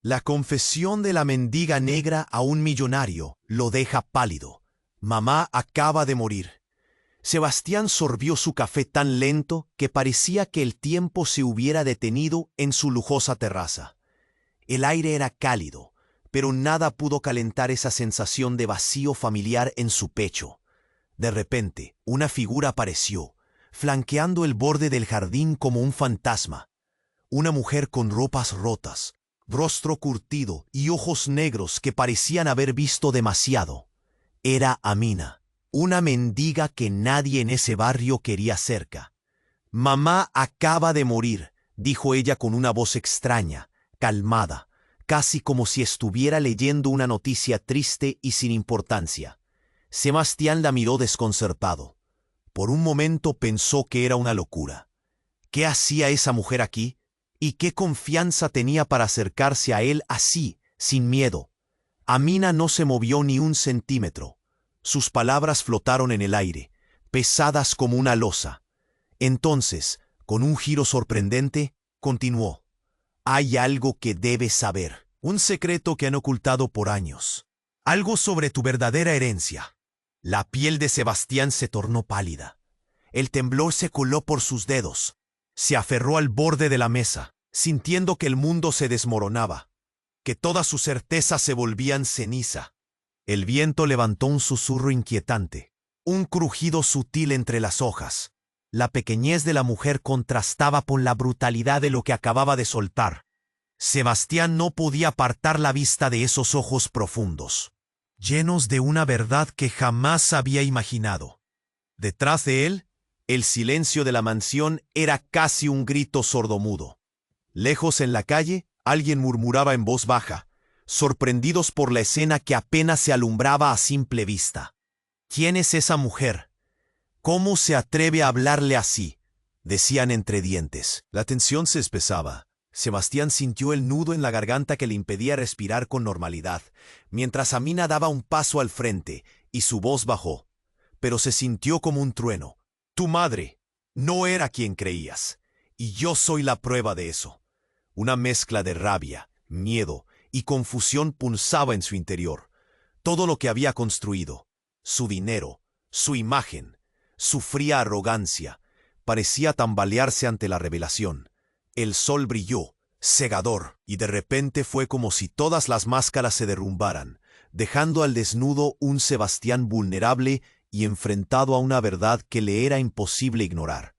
La confesión de la mendiga negra a un millonario lo deja pálido. Mamá acaba de morir. Sebastián sorbió su café tan lento que parecía que el tiempo se hubiera detenido en su lujosa terraza. El aire era cálido, pero nada pudo calentar esa sensación de vacío familiar en su pecho. De repente, una figura apareció, flanqueando el borde del jardín como un fantasma. Una mujer con ropas rotas, rostro curtido y ojos negros que parecían haber visto demasiado. Era Amina, una mendiga que nadie en ese barrio quería cerca. «Mamá acaba de morir», dijo ella con una voz extraña, calmada, casi como si estuviera leyendo una noticia triste y sin importancia. Sebastián la miró desconcertado. Por un momento pensó que era una locura. ¿Qué hacía esa mujer aquí? ¿Y qué confianza tenía para acercarse a él así, sin miedo? Amina no se movió ni un centímetro. Sus palabras flotaron en el aire, pesadas como una losa. Entonces, con un giro sorprendente, continuó. «Hay algo que debes saber, un secreto que han ocultado por años. Algo sobre tu verdadera herencia». La piel de Sebastián se tornó pálida. El temblor se coló por sus dedos. Se aferró al borde de la mesa, sintiendo que el mundo se desmoronaba, que todas sus certezas se volvían ceniza. El viento levantó un susurro inquietante, un crujido sutil entre las hojas. La pequeñez de la mujer contrastaba con la brutalidad de lo que acababa de soltar. Sebastián no podía apartar la vista de esos ojos profundos, llenos de una verdad que jamás había imaginado. Detrás de él, el silencio de la mansión era casi un grito sordomudo. Lejos en la calle, alguien murmuraba en voz baja, sorprendidos por la escena que apenas se alumbraba a simple vista. «¿Quién es esa mujer? ¿Cómo se atreve a hablarle así?», decían entre dientes. La tensión se espesaba. Sebastián sintió el nudo en la garganta que le impedía respirar con normalidad, mientras Amina daba un paso al frente, y su voz bajó. Pero se sintió como un trueno. «Tu madre no era quien creías, y yo soy la prueba de eso». Una mezcla de rabia, miedo y confusión pulsaba en su interior. Todo lo que había construido, su dinero, su imagen, su fría arrogancia, parecía tambalearse ante la revelación. El sol brilló, cegador, y de repente fue como si todas las máscaras se derrumbaran, dejando al desnudo un Sebastián vulnerable y enfrentado a una verdad que le era imposible ignorar.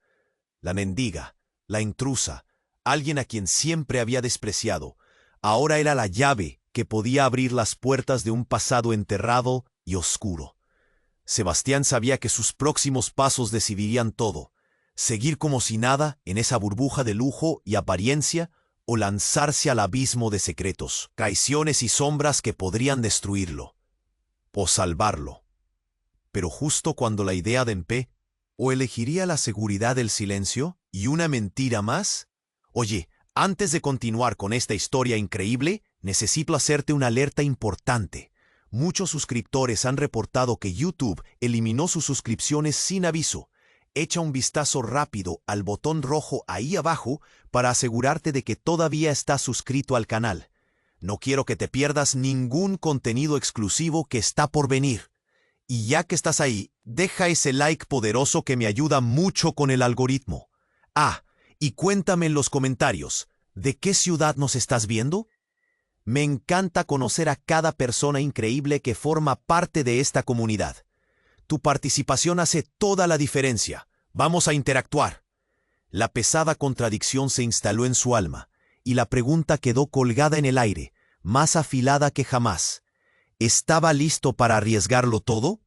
La mendiga, la intrusa, alguien a quien siempre había despreciado, ahora era la llave que podía abrir las puertas de un pasado enterrado y oscuro. Sebastián sabía que sus próximos pasos decidirían todo: seguir como si nada en esa burbuja de lujo y apariencia, o lanzarse al abismo de secretos, traiciones y sombras que podrían destruirlo, o salvarlo. Pero justo cuando la idea de Mpe, o elegiría la seguridad del silencio y una mentira más. Oye, antes de continuar con esta historia increíble, necesito hacerte una alerta importante. Muchos suscriptores han reportado que YouTube eliminó sus suscripciones sin aviso. Echa un vistazo rápido al botón rojo ahí abajo para asegurarte de que todavía estás suscrito al canal. No quiero que te pierdas ningún contenido exclusivo que está por venir. Y ya que estás ahí, deja ese like poderoso que me ayuda mucho con el algoritmo. Ah, y cuéntame en los comentarios, ¿de qué ciudad nos estás viendo? Me encanta conocer a cada persona increíble que forma parte de esta comunidad. Tu participación hace toda la diferencia. Vamos a interactuar. La pesada contradicción se instaló en su alma, y la pregunta quedó colgada en el aire, más afilada que jamás. ¿Estaba listo para arriesgarlo todo?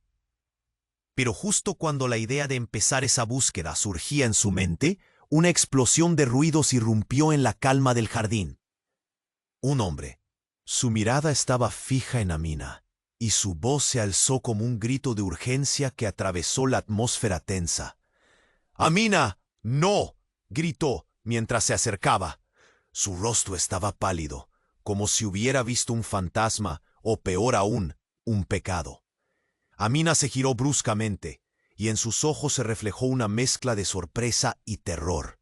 Pero justo cuando la idea de empezar esa búsqueda surgía en su mente, una explosión de ruidos irrumpió en la calma del jardín. Un hombre. Su mirada estaba fija en Amina, y su voz se alzó como un grito de urgencia que atravesó la atmósfera tensa. «¡Amina, no!», gritó mientras se acercaba. Su rostro estaba pálido, como si hubiera visto un fantasma, o peor aún, un pecado. Amina se giró bruscamente, y en sus ojos se reflejó una mezcla de sorpresa y terror.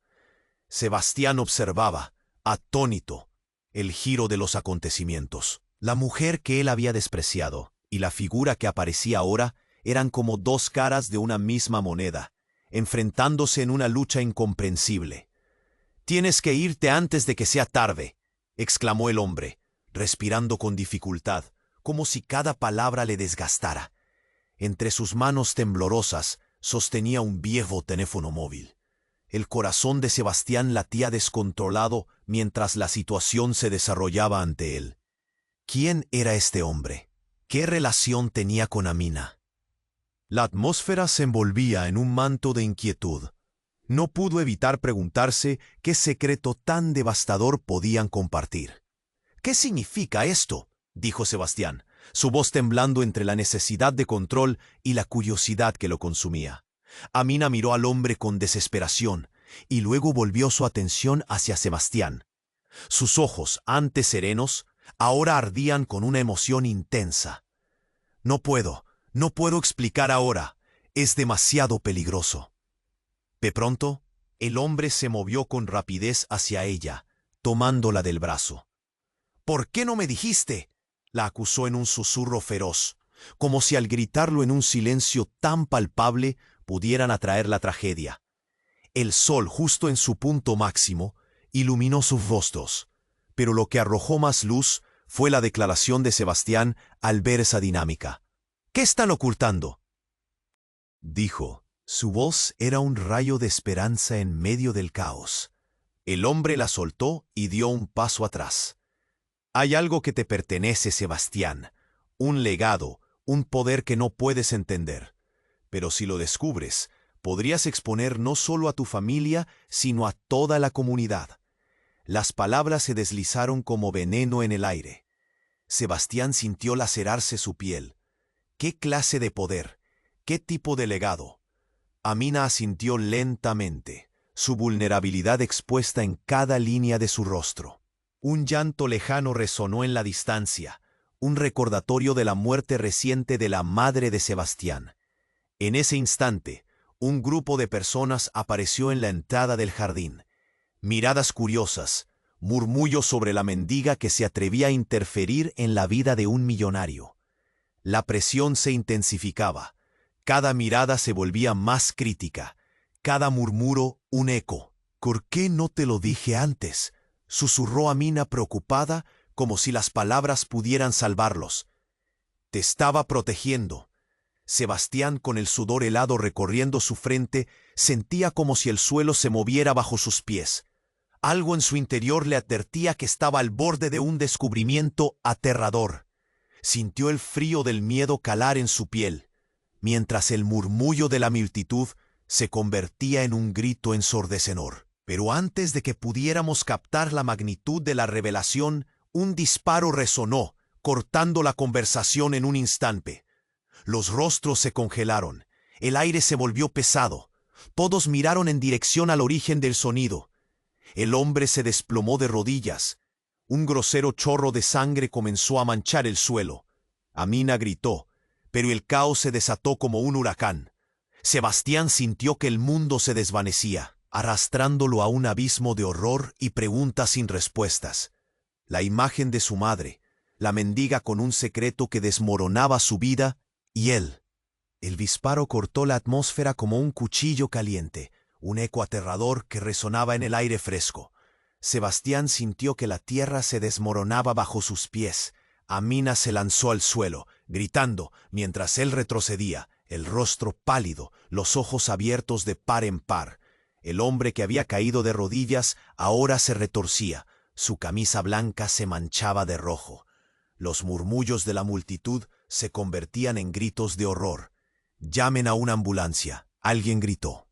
Sebastián observaba, atónito, El giro de los acontecimientos. La mujer que él había despreciado y la figura que aparecía ahora eran como dos caras de una misma moneda, enfrentándose en una lucha incomprensible. «Tienes que irte antes de que sea tarde», exclamó el hombre, respirando con dificultad, como si cada palabra le desgastara. Entre sus manos temblorosas sostenía un viejo teléfono móvil. El corazón de Sebastián latía descontrolado mientras la situación se desarrollaba ante él. ¿Quién era este hombre? ¿Qué relación tenía con Amina? La atmósfera se envolvía en un manto de inquietud. No pudo evitar preguntarse qué secreto tan devastador podían compartir. «¿Qué significa esto?», dijo Sebastián, su voz temblando entre la necesidad de control y la curiosidad que lo consumía. Amina miró al hombre con desesperación y luego volvió su atención hacia Sebastián. Sus ojos, antes serenos, ahora ardían con una emoción intensa. No puedo explicar ahora. Es demasiado peligroso». De pronto, el hombre se movió con rapidez hacia ella, tomándola del brazo. «¿Por qué no me dijiste?», la acusó en un susurro feroz, como si al gritarlo en un silencio tan palpable pudieran atraer la tragedia. El sol, justo en su punto máximo, iluminó sus rostros, pero lo que arrojó más luz fue la declaración de Sebastián al ver esa dinámica. «¿Qué están ocultando?», dijo. Su voz era un rayo de esperanza en medio del caos. El hombre la soltó y dio un paso atrás. «Hay algo que te pertenece, Sebastián, un legado, un poder que no puedes entender. Pero si lo descubres, podrías exponer no solo a tu familia, sino a toda la comunidad». Las palabras se deslizaron como veneno en el aire. Sebastián sintió lacerarse su piel. ¿Qué clase de poder? ¿Qué tipo de legado? Amina asintió lentamente, su vulnerabilidad expuesta en cada línea de su rostro. Un llanto lejano resonó en la distancia, un recordatorio de la muerte reciente de la madre de Sebastián. En ese instante, un grupo de personas apareció en la entrada del jardín. Miradas curiosas, murmullos sobre la mendiga que se atrevía a interferir en la vida de un millonario. La presión se intensificaba. Cada mirada se volvía más crítica, cada murmuro un eco. «¿Por qué no te lo dije antes?», susurró Amina preocupada, como si las palabras pudieran salvarlos. «Te estaba protegiendo». Sebastián, con el sudor helado recorriendo su frente, sentía como si el suelo se moviera bajo sus pies. Algo en su interior le advertía que estaba al borde de un descubrimiento aterrador. Sintió el frío del miedo calar en su piel, mientras el murmullo de la multitud se convertía en un grito ensordecedor. Pero antes de que pudiéramos captar la magnitud de la revelación, un disparo resonó, cortando la conversación en un instante. Los rostros se congelaron, el aire se volvió pesado. Todos miraron en dirección al origen del sonido. El hombre se desplomó de rodillas. Un grosero chorro de sangre comenzó a manchar el suelo. Amina gritó, pero el caos se desató como un huracán. Sebastián sintió que el mundo se desvanecía, arrastrándolo a un abismo de horror y preguntas sin respuestas. La imagen de su madre, la mendiga con un secreto que desmoronaba su vida, y él. El disparo cortó la atmósfera como un cuchillo caliente, un eco aterrador que resonaba en el aire fresco. Sebastián sintió que la tierra se desmoronaba bajo sus pies. Amina se lanzó al suelo, gritando, mientras él retrocedía, el rostro pálido, los ojos abiertos de par en par. El hombre que había caído de rodillas ahora se retorcía, su camisa blanca se manchaba de rojo. Los murmullos de la multitud se convertían en gritos de horror. «Llamen a una ambulancia», alguien gritó.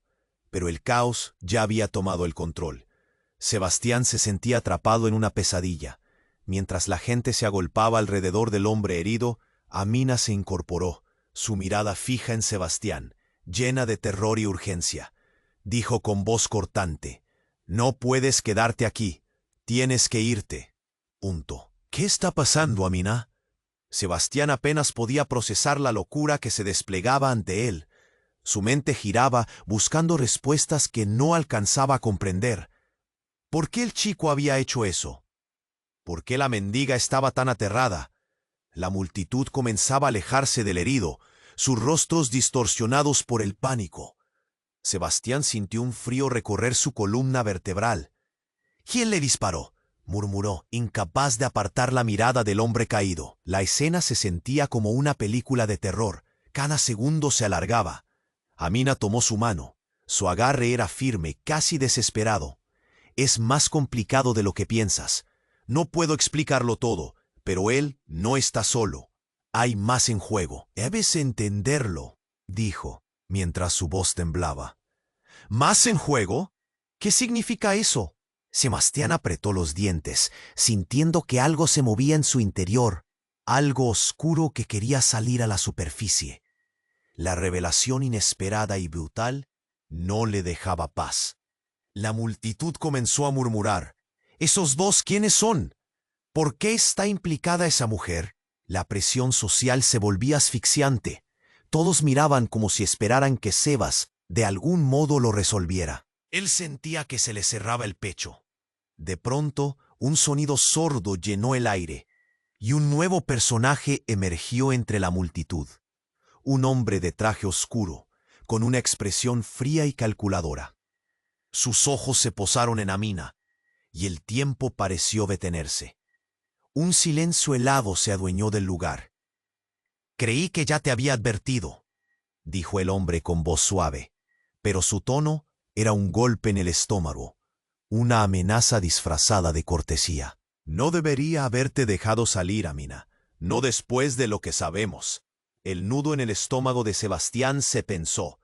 Pero el caos ya había tomado el control. Sebastián se sentía atrapado en una pesadilla. Mientras la gente se agolpaba alrededor del hombre herido, Amina se incorporó, su mirada fija en Sebastián, llena de terror y urgencia. Dijo con voz cortante, «No puedes quedarte aquí, tienes que irte». «¿Qué está pasando, Amina?». Sebastián apenas podía procesar la locura que se desplegaba ante él. Su mente giraba buscando respuestas que no alcanzaba a comprender. ¿Por qué el chico había hecho eso? ¿Por qué la mendiga estaba tan aterrada? La multitud comenzaba a alejarse del herido, sus rostros distorsionados por el pánico. Sebastián sintió un frío recorrer su columna vertebral. ¿Quién le disparó?, murmuró, incapaz de apartar la mirada del hombre caído. La escena se sentía como una película de terror. Cada segundo se alargaba. Amina tomó su mano. Su agarre era firme, casi desesperado. Es más complicado de lo que piensas. No puedo explicarlo todo, pero él no está solo. Hay más en juego. Debes entenderlo, dijo, mientras su voz temblaba. ¿Más en juego? ¿Qué significa eso? Sebastián apretó los dientes, sintiendo que algo se movía en su interior, algo oscuro que quería salir a la superficie. La revelación inesperada y brutal no le dejaba paz. La multitud comenzó a murmurar. ¿Esos dos quiénes son? ¿Por qué está implicada esa mujer? La presión social se volvía asfixiante. Todos miraban como si esperaran que Sebas, de algún modo, lo resolviera. Él sentía que se le cerraba el pecho. De pronto, un sonido sordo llenó el aire, y un nuevo personaje emergió entre la multitud. Un hombre de traje oscuro, con una expresión fría y calculadora. Sus ojos se posaron en Amina, y el tiempo pareció detenerse. Un silencio helado se adueñó del lugar. «Creí que ya te había advertido», dijo el hombre con voz suave, pero su tono era un golpe en el estómago, una amenaza disfrazada de cortesía. «No debería haberte dejado salir, Amina, no después de lo que sabemos». El nudo en el estómago de Sebastián se tensó.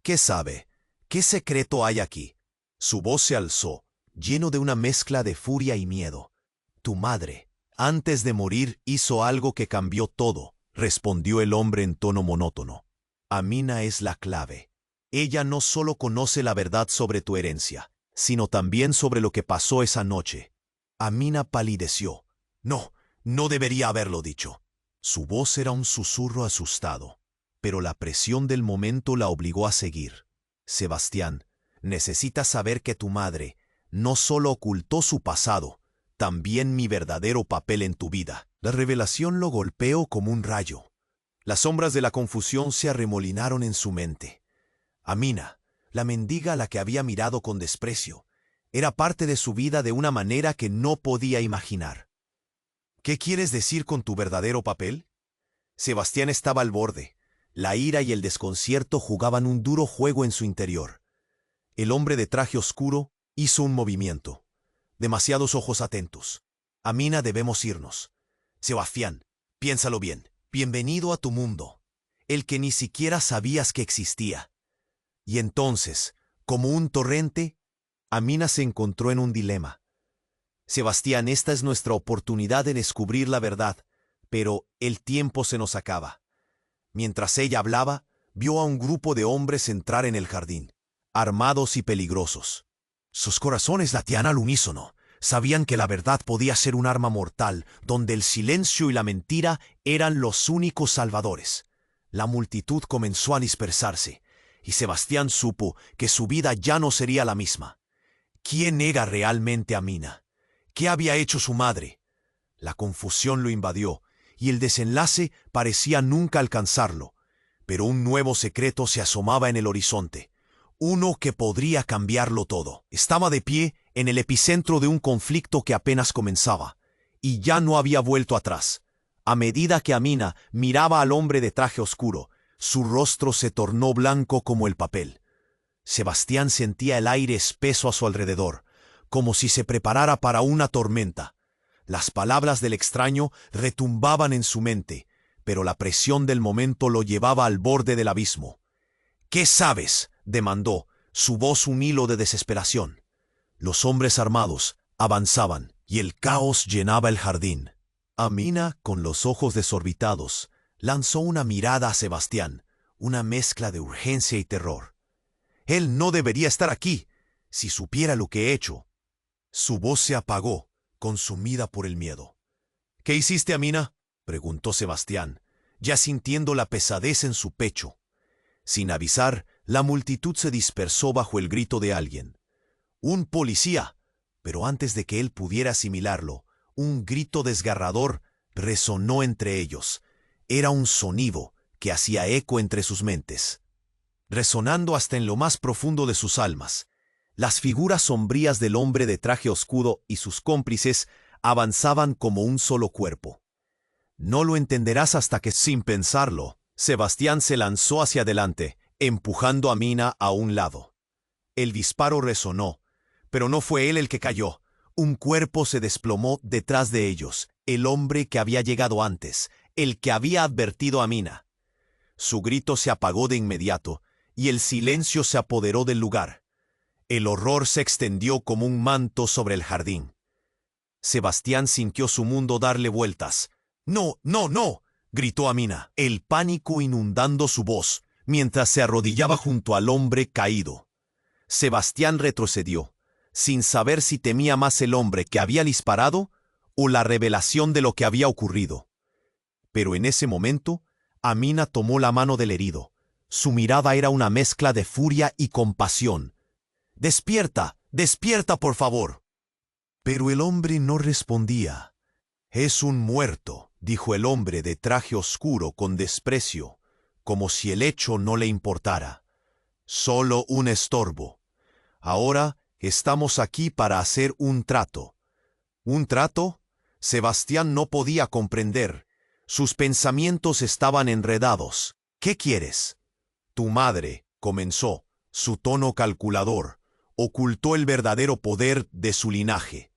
«¿Qué sabe? ¿Qué secreto hay aquí?» Su voz se alzó, lleno de una mezcla de furia y miedo. «Tu madre, antes de morir, hizo algo que cambió todo», respondió el hombre en tono monótono. «Amina es la clave. Ella no solo conoce la verdad sobre tu herencia, sino también sobre lo que pasó esa noche». Amina palideció. No debería haberlo dicho». Su voz era un susurro asustado, pero la presión del momento la obligó a seguir. «Sebastián, necesitas saber que tu madre no solo ocultó su pasado, también mi verdadero papel en tu vida». La revelación lo golpeó como un rayo. Las sombras de la confusión se arremolinaron en su mente. Amina, la mendiga a la que había mirado con desprecio, era parte de su vida de una manera que no podía imaginar. «¿Qué quieres decir con tu verdadero papel?» Sebastián estaba al borde. La ira y el desconcierto jugaban un duro juego en su interior. El hombre de traje oscuro hizo un movimiento. Demasiados ojos atentos. «Amina, debemos irnos». «Sebastián, piénsalo bien. Bienvenido a tu mundo, el que ni siquiera sabías que existía». Y entonces, como un torrente, Amina se encontró en un dilema. «Sebastián, esta es nuestra oportunidad de descubrir la verdad, pero el tiempo se nos acaba». Mientras ella hablaba, vio a un grupo de hombres entrar en el jardín, armados y peligrosos. Sus corazones latían al unísono. Sabían que la verdad podía ser un arma mortal, donde el silencio y la mentira eran los únicos salvadores. La multitud comenzó a dispersarse, y Sebastián supo que su vida ya no sería la misma. ¿Quién era realmente Amina? ¿Qué había hecho su madre? La confusión lo invadió, y el desenlace parecía nunca alcanzarlo. Pero un nuevo secreto se asomaba en el horizonte, uno que podría cambiarlo todo. Estaba de pie en el epicentro de un conflicto que apenas comenzaba, y ya no había vuelto atrás. A medida que Amina miraba al hombre de traje oscuro, su rostro se tornó blanco como el papel. Sebastián sentía el aire espeso a su alrededor, como si se preparara para una tormenta. Las palabras del extraño retumbaban en su mente, pero la presión del momento lo llevaba al borde del abismo. «¿Qué sabes?», demandó, su voz un hilo de desesperación. Los hombres armados avanzaban, y el caos llenaba el jardín. Amina, con los ojos desorbitados, lanzó una mirada a Sebastián, una mezcla de urgencia y terror. «Él no debería estar aquí, si supiera lo que he hecho». Su voz se apagó, consumida por el miedo. «¿Qué hiciste, Amina?», preguntó Sebastián, ya sintiendo la pesadez en su pecho. Sin avisar, la multitud se dispersó bajo el grito de alguien. «¡Un policía!». Pero antes de que él pudiera asimilarlo, Un grito desgarrador resonó entre ellos. Era un sonido que hacía eco entre sus mentes, resonando hasta en lo más profundo de sus almas. Las figuras sombrías del hombre de traje oscuro y sus cómplices avanzaban como un solo cuerpo. No lo entenderás hasta que, sin pensarlo, Sebastián se lanzó hacia adelante, empujando a Mina a un lado. El disparo resonó, pero no fue él el que cayó. Un cuerpo se desplomó detrás de ellos, el hombre que había llegado antes, el que había advertido a Mina. Su grito se apagó de inmediato, y el silencio se apoderó del lugar. El horror se extendió como un manto sobre el jardín. Sebastián sintió su mundo darle vueltas. «¡No, no, no!», gritó Amina, el pánico inundando su voz, mientras se arrodillaba junto al hombre caído. Sebastián retrocedió, sin saber si temía más el hombre que había disparado o la revelación de lo que había ocurrido. Pero en ese momento, Amina tomó la mano del herido. Su mirada era una mezcla de furia y compasión. «¡Despierta! ¡Despierta, por favor!». Pero el hombre no respondía. «Es un muerto», dijo el hombre de traje oscuro con desprecio, como si el hecho no le importara. «Solo un estorbo. Ahora estamos aquí para hacer un trato». ¿Un trato? Sebastián no podía comprender. Sus pensamientos estaban enredados. «¿Qué quieres?». «Tu madre», comenzó, su tono calculador, ocultó el verdadero poder de su linaje.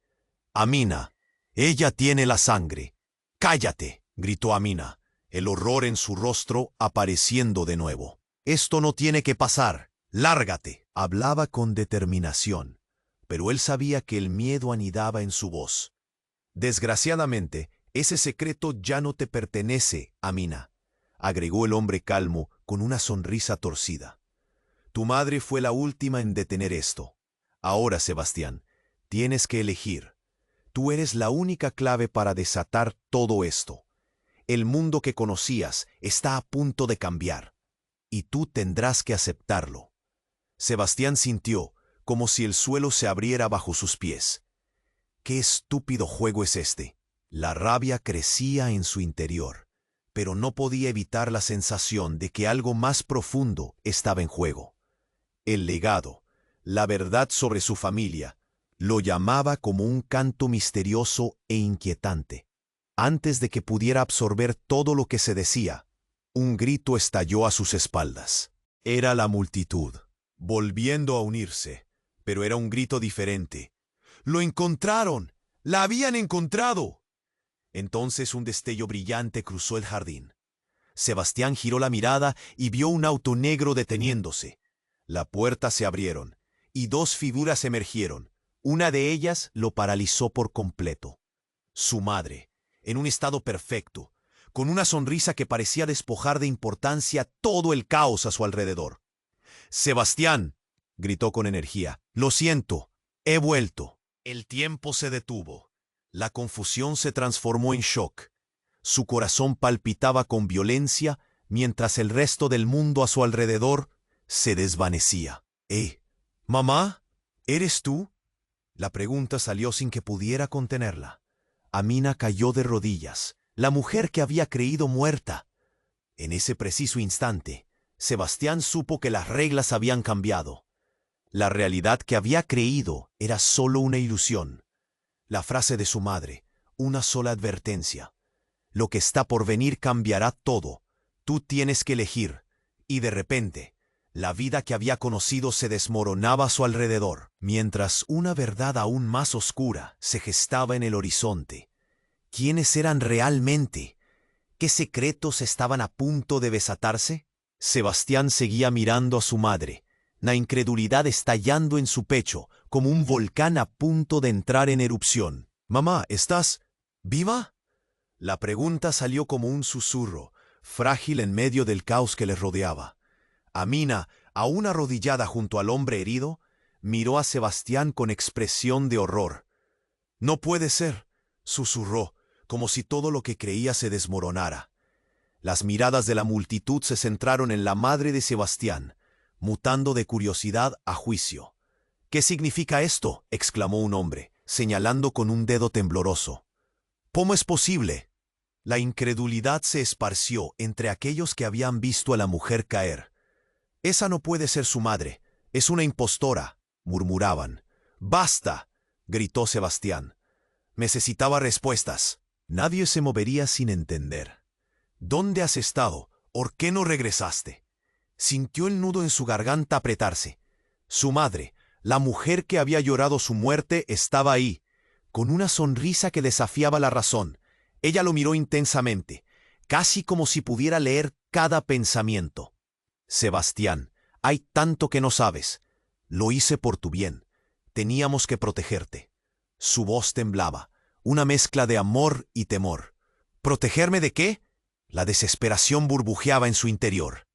«Amina, ella tiene la sangre». «¡Cállate!», gritó Amina, el horror en su rostro apareciendo de nuevo. «Esto no tiene que pasar. ¡Lárgate!». Hablaba con determinación, pero él sabía que el miedo anidaba en su voz. «Desgraciadamente, ese secreto ya no te pertenece, Amina», agregó el hombre calmo con una sonrisa torcida. «Tu madre fue la última en detener esto. Ahora, Sebastián, tienes que elegir. Tú eres la única clave para desatar todo esto. El mundo que conocías está a punto de cambiar, y tú tendrás que aceptarlo». Sebastián sintió como si el suelo se abriera bajo sus pies. «¿Qué estúpido juego es este?». La rabia crecía en su interior, pero no podía evitar la sensación de que algo más profundo estaba en juego. El legado, la verdad sobre su familia, lo llamaba como un canto misterioso e inquietante. Antes de que pudiera absorber todo lo que se decía, un grito estalló a sus espaldas. Era la multitud, volviendo a unirse, pero era un grito diferente. «¡Lo encontraron! ¡La habían encontrado!». Entonces un destello brillante cruzó el jardín. Sebastián giró la mirada y vio un auto negro deteniéndose. Las puertas se abrieron, y dos figuras emergieron. Una de ellas lo paralizó por completo. Su madre, en un estado perfecto, con una sonrisa que parecía despojar de importancia todo el caos a su alrededor. «Sebastián», gritó con energía, «lo siento, he vuelto». El tiempo se detuvo. La confusión se transformó en shock. Su corazón palpitaba con violencia mientras el resto del mundo a su alrededor se desvanecía. «Mamá, ¿eres tú?». La pregunta salió sin que pudiera contenerla. Amina cayó de rodillas, la mujer que había creído muerta. En ese preciso instante, Sebastián supo que las reglas habían cambiado. La realidad que había creído era solo una ilusión. La frase de su madre, una sola advertencia. «Lo que está por venir cambiará todo. Tú tienes que elegir». Y de repente, la vida que había conocido se desmoronaba a su alrededor, mientras una verdad aún más oscura se gestaba en el horizonte. ¿Quiénes eran realmente? ¿Qué secretos estaban a punto de desatarse? Sebastián seguía mirando a su madre, la incredulidad estallando en su pecho como un volcán a punto de entrar en erupción. «Mamá, ¿estás viva?». La pregunta salió como un susurro, frágil en medio del caos que les rodeaba. Amina, aún arrodillada junto al hombre herido, miró a Sebastián con expresión de horror. «No puede ser», susurró, como si todo lo que creía se desmoronara. Las miradas de la multitud se centraron en la madre de Sebastián, mutando de curiosidad a juicio. «¿Qué significa esto?», exclamó un hombre, señalando con un dedo tembloroso. ¿Cómo es posible? La incredulidad se esparció entre aquellos que habían visto a la mujer caer. Esa no puede ser su madre, es una impostora, murmuraban. ¡Basta!, gritó Sebastián. Necesitaba respuestas. Nadie se movería sin entender. ¿Dónde has estado? ¿Por qué no regresaste? Sintió el nudo en su garganta apretarse. Su madre, la mujer que había llorado su muerte, estaba ahí, con una sonrisa que desafiaba la razón. Ella lo miró intensamente, casi como si pudiera leer cada pensamiento. Sebastián, hay tanto que no sabes. Lo hice por tu bien. Teníamos que protegerte. Su voz temblaba, una mezcla de amor y temor. ¿Protegerme de qué? La desesperación burbujeaba en su interior.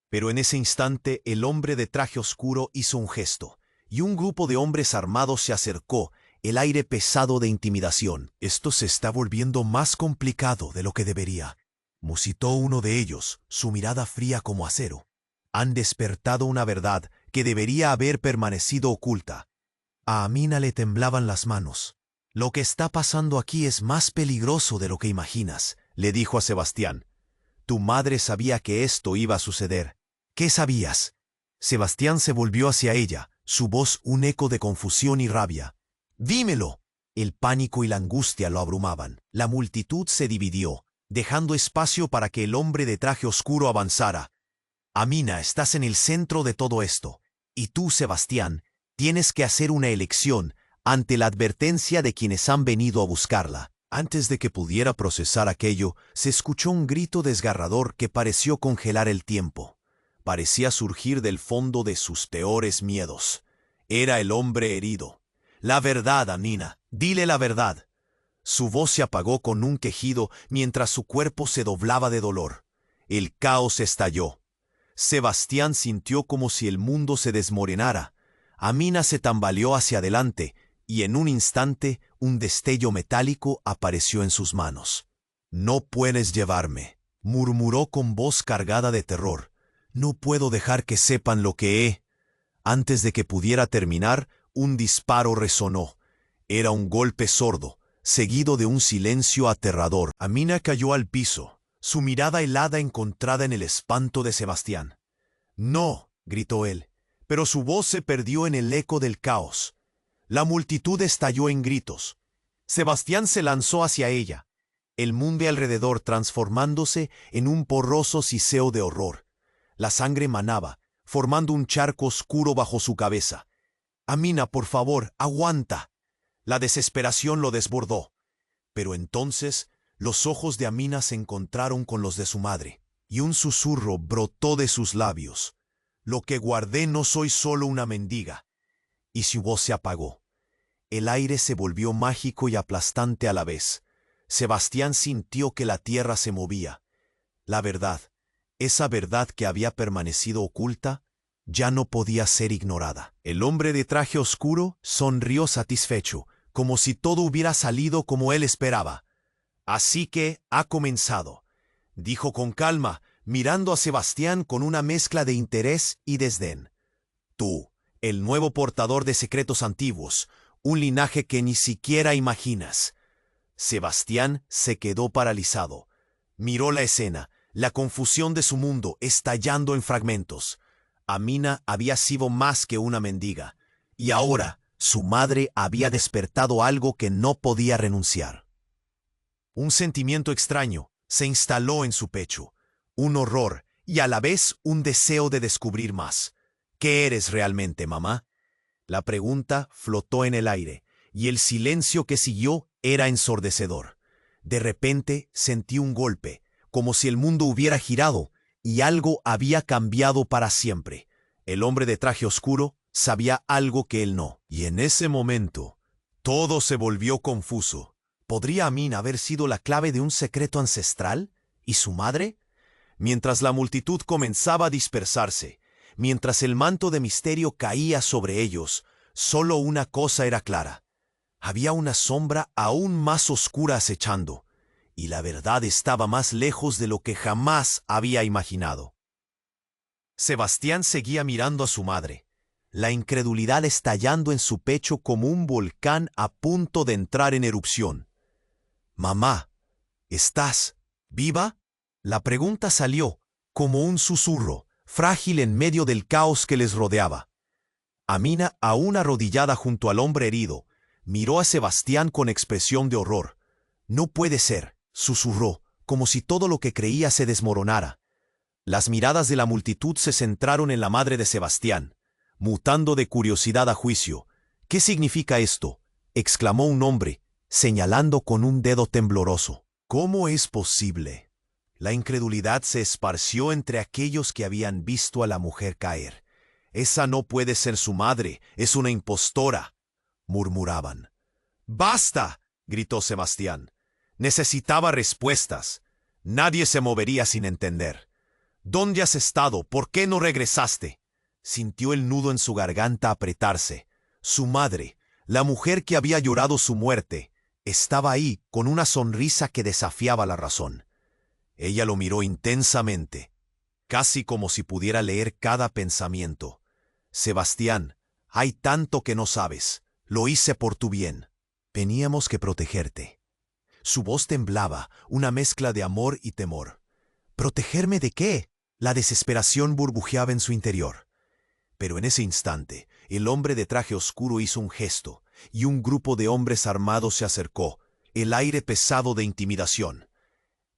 Pero en ese instante el hombre de traje oscuro hizo un gesto, y un grupo de hombres armados se acercó, el aire pesado de intimidación. Esto se está volviendo más complicado de lo que debería, musitó uno de ellos, su mirada fría como acero. Han despertado una verdad que debería haber permanecido oculta. A Amina le temblaban las manos. Lo que está pasando aquí es más peligroso de lo que imaginas, le dijo a Sebastián. Tu madre sabía que esto iba a suceder. ¿Qué sabías? Sebastián se volvió hacia ella, su voz un eco de confusión y rabia. ¡Dímelo! El pánico y la angustia lo abrumaban. La multitud se dividió, dejando espacio para que el hombre de traje oscuro avanzara. Amina, estás en el centro de todo esto. Y tú, Sebastián, tienes que hacer una elección ante la advertencia de quienes han venido a buscarla. Antes de que pudiera procesar aquello, se escuchó un grito desgarrador que pareció congelar el tiempo. Parecía surgir del fondo de sus peores miedos. Era el hombre herido. La verdad, Amina, dile la verdad. Su voz se apagó con un quejido mientras su cuerpo se doblaba de dolor. El caos estalló. Sebastián sintió como si el mundo se desmoronara. Amina se tambaleó hacia adelante, y en un instante un destello metálico apareció en sus manos. No puedes llevarme, murmuró con voz cargada de terror. No puedo dejar que sepan lo que he. Antes de que pudiera terminar, un disparo resonó. Era un golpe sordo, seguido de un silencio aterrador. Amina cayó al piso, su mirada helada encontrada en el espanto de Sebastián. «No», gritó él, pero su voz se perdió en el eco del caos. La multitud estalló en gritos. Sebastián se lanzó hacia ella, el mundo alrededor transformándose en un porroso siseo de horror. La sangre manaba, formando un charco oscuro bajo su cabeza. «Amina, por favor, aguanta». La desesperación lo desbordó. Pero entonces los ojos de Amina se encontraron con los de su madre, y un susurro brotó de sus labios. «Lo que guardé no soy solo una mendiga». Y su voz se apagó. El aire se volvió mágico y aplastante a la vez. Sebastián sintió que la tierra se movía. La verdad, esa verdad que había permanecido oculta, ya no podía ser ignorada. El hombre de traje oscuro sonrió satisfecho, como si todo hubiera salido como él esperaba. «Así que ha comenzado», dijo con calma, mirando a Sebastián con una mezcla de interés y desdén. «Tú, el nuevo portador de secretos antiguos, un linaje que ni siquiera imaginas». Sebastián se quedó paralizado. Miró la escena, la confusión de su mundo estallando en fragmentos. Amina había sido más que una mendiga, y ahora su madre había despertado algo que no podía renunciar. Un sentimiento extraño se instaló en su pecho, un horror y a la vez un deseo de descubrir más. «¿Qué eres realmente, mamá?». La pregunta flotó en el aire, y el silencio que siguió era ensordecedor. De repente sentí un golpe, como si el mundo hubiera girado, y algo había cambiado para siempre. El hombre de traje oscuro sabía algo que él no. Y en ese momento, todo se volvió confuso. ¿Podría Amina haber sido la clave de un secreto ancestral? ¿Y su madre? Mientras la multitud comenzaba a dispersarse, mientras el manto de misterio caía sobre ellos, solo una cosa era clara. Había una sombra aún más oscura acechando, y la verdad estaba más lejos de lo que jamás había imaginado. Sebastián seguía mirando a su madre, la incredulidad estallando en su pecho como un volcán a punto de entrar en erupción. «Mamá, ¿estás viva?» La pregunta salió como un susurro, frágil en medio del caos que les rodeaba. Amina, aún arrodillada junto al hombre herido, miró a Sebastián con expresión de horror. «No puede ser», susurró, como si todo lo que creía se desmoronara. Las miradas de la multitud se centraron en la madre de Sebastián, mutando de curiosidad a juicio. «¿Qué significa esto?», exclamó un hombre, señalando con un dedo tembloroso. «¿Cómo es posible?». La incredulidad se esparció entre aquellos que habían visto a la mujer caer. «Esa no puede ser su madre, es una impostora», murmuraban. «¡Basta!», gritó Sebastián. Necesitaba respuestas. Nadie se movería sin entender. «¿Dónde has estado? ¿Por qué no regresaste?». Sintió el nudo en su garganta apretarse. Su madre, la mujer que había llorado su muerte, estaba ahí con una sonrisa que desafiaba la razón. Ella lo miró intensamente, casi como si pudiera leer cada pensamiento. «Sebastián, hay tanto que no sabes. Lo hice por tu bien. Teníamos que protegerte». Su voz temblaba, una mezcla de amor y temor. ¿Protegerme de qué? La desesperación burbujeaba en su interior. Pero en ese instante, el hombre de traje oscuro hizo un gesto, y un grupo de hombres armados se acercó, el aire pesado de intimidación.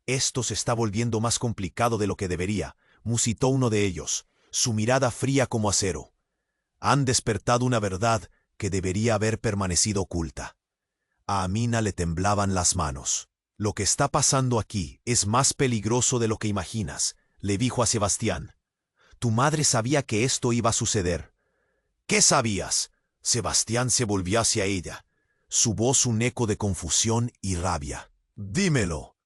«Esto se está volviendo más complicado de lo que debería», musitó uno de ellos, su mirada fría como acero. «Han despertado una verdad que debería haber permanecido oculta». A Amina le temblaban las manos. «Lo que está pasando aquí es más peligroso de lo que imaginas», le dijo a Sebastián. «Tu madre sabía que esto iba a suceder». «¿Qué sabías?». Sebastián se volvió hacia ella, su voz un eco de confusión y rabia. «Dímelo».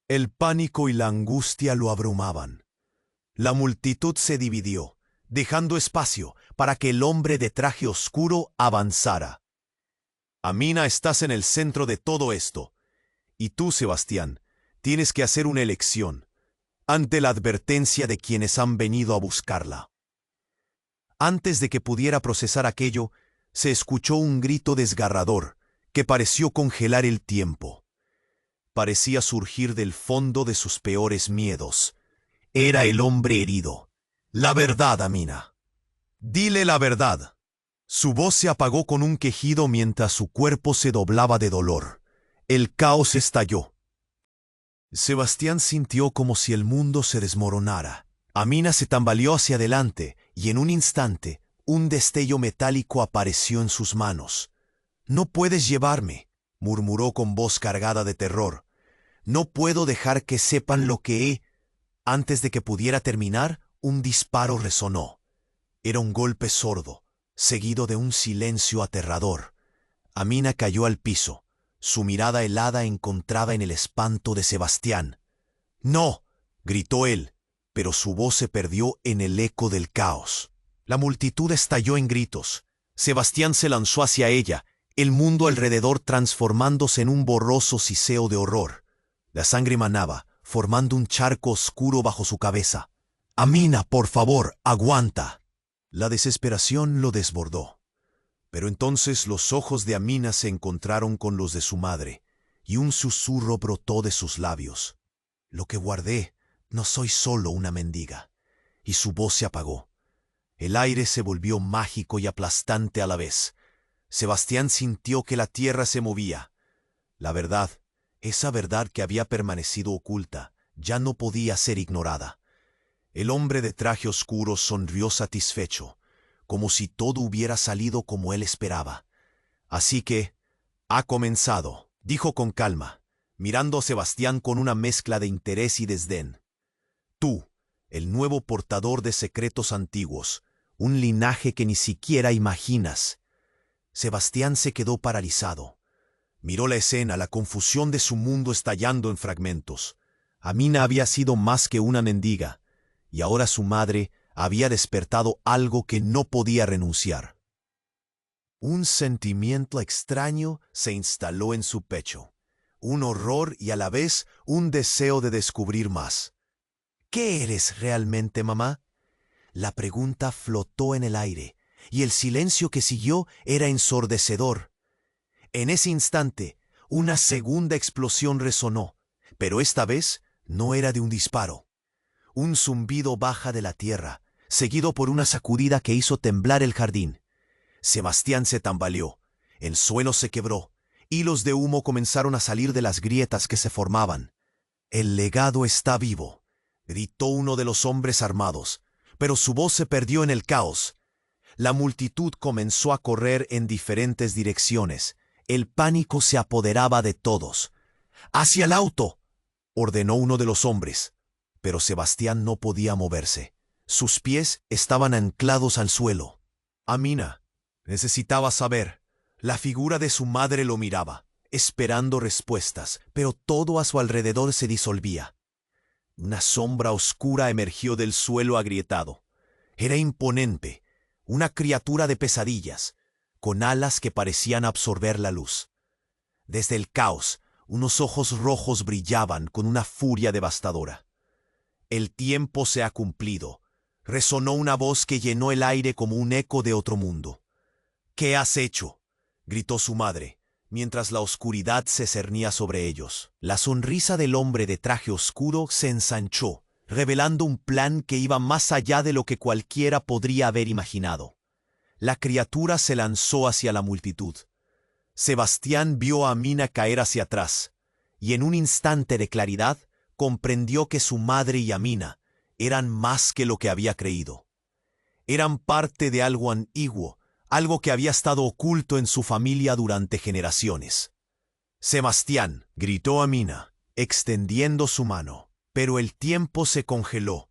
El pánico y la angustia lo abrumaban. La multitud se dividió, dejando espacio para que el hombre de traje oscuro avanzara. «Amina, estás en el centro de todo esto. Y tú, Sebastián, tienes que hacer una elección, ante la advertencia de quienes han venido a buscarla». Antes de que pudiera procesar aquello, se escuchó un grito desgarrador que pareció congelar el tiempo. Parecía surgir del fondo de sus peores miedos. Era el hombre herido. «La verdad, Amina. Dile la verdad». Su voz se apagó con un quejido mientras su cuerpo se doblaba de dolor. El caos estalló. Sebastián sintió como si el mundo se desmoronara. Amina se tambaleó hacia adelante y en un instante un destello metálico apareció en sus manos. «No puedes llevarme», murmuró con voz cargada de terror. «No puedo dejar que sepan lo que he». Antes de que pudiera terminar, un disparo resonó. Era un golpe sordo, seguido de un silencio aterrador. Amina cayó al piso, su mirada helada encontrada en el espanto de Sebastián. «¡No!», gritó él, pero su voz se perdió en el eco del caos. La multitud estalló en gritos. Sebastián se lanzó hacia ella, el mundo alrededor transformándose en un borroso siseo de horror. La sangre manaba, formando un charco oscuro bajo su cabeza. «Amina, por favor, aguanta». La desesperación lo desbordó. Pero entonces los ojos de Amina se encontraron con los de su madre, y un susurro brotó de sus labios. «Lo que guardé, no soy solo una mendiga». Y su voz se apagó. El aire se volvió mágico y aplastante a la vez. Sebastián sintió que la tierra se movía. La verdad, esa verdad que había permanecido oculta, ya no podía ser ignorada. El hombre de traje oscuro sonrió satisfecho, como si todo hubiera salido como él esperaba. «Así que, ha comenzado», dijo con calma, mirando a Sebastián con una mezcla de interés y desdén. «Tú, el nuevo portador de secretos antiguos, un linaje que ni siquiera imaginas». Sebastián se quedó paralizado. Miró la escena, la confusión de su mundo estallando en fragmentos. Amina había sido más que una mendiga, y ahora su madre había despertado algo que no podía renunciar. Un sentimiento extraño se instaló en su pecho, un horror y a la vez un deseo de descubrir más. «¿Qué eres realmente, mamá?». La pregunta flotó en el aire, y el silencio que siguió era ensordecedor. En ese instante, Una segunda explosión resonó, pero esta vez no era de un disparo. Un zumbido baja de la tierra, seguido por una sacudida que hizo temblar el jardín. Sebastián se tambaleó, el suelo se quebró, hilos de humo comenzaron a salir de las grietas que se formaban. «El legado está vivo», gritó uno de los hombres armados, pero su voz se perdió en el caos. La multitud comenzó a correr en diferentes direcciones. El pánico se apoderaba de todos. «¡Hacia el auto!», ordenó uno de los hombres. Pero Sebastián no podía moverse. Sus pies estaban anclados al suelo. Amina necesitaba saber. La figura de su madre lo miraba, esperando respuestas, pero todo a su alrededor se disolvía. Una sombra oscura emergió del suelo agrietado. Era imponente, una criatura de pesadillas, con alas que parecían absorber la luz. Desde el caos, unos ojos rojos brillaban con una furia devastadora. «El tiempo se ha cumplido», resonó una voz que llenó el aire como un eco de otro mundo. «¿Qué has hecho?», gritó su madre, mientras la oscuridad se cernía sobre ellos. La sonrisa del hombre de traje oscuro se ensanchó, revelando un plan que iba más allá de lo que cualquiera podría haber imaginado. La criatura se lanzó hacia la multitud. Sebastián vio a Amina caer hacia atrás, y en un instante de claridad comprendió que su madre y Amina eran más que lo que había creído. Eran parte de algo antiguo, algo que había estado oculto en su familia durante generaciones. «Sebastián», gritó Amina, extendiendo su mano, pero el tiempo se congeló.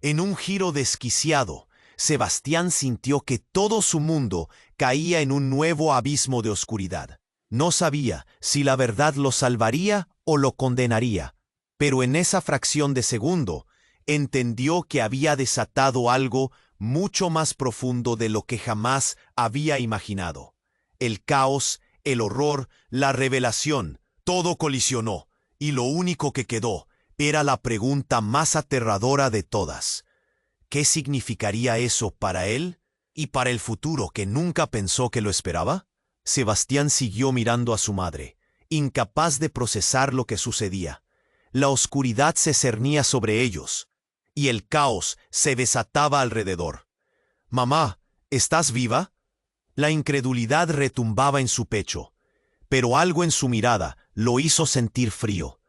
En un giro desquiciado, Sebastián sintió que todo su mundo caía en un nuevo abismo de oscuridad. No sabía si la verdad lo salvaría o lo condenaría, pero en esa fracción de segundo entendió que había desatado algo mucho más profundo de lo que jamás había imaginado. El caos, el horror, la revelación, todo colisionó, y lo único que quedó era la pregunta más aterradora de todas. ¿Qué significaría eso para él y para el futuro que nunca pensó que lo esperaba? Sebastián siguió mirando a su madre, incapaz de procesar lo que sucedía. La oscuridad se cernía sobre ellos, y el caos se desataba alrededor. «Mamá, ¿estás viva?». La incredulidad retumbaba en su pecho, pero algo en su mirada lo hizo sentir frío.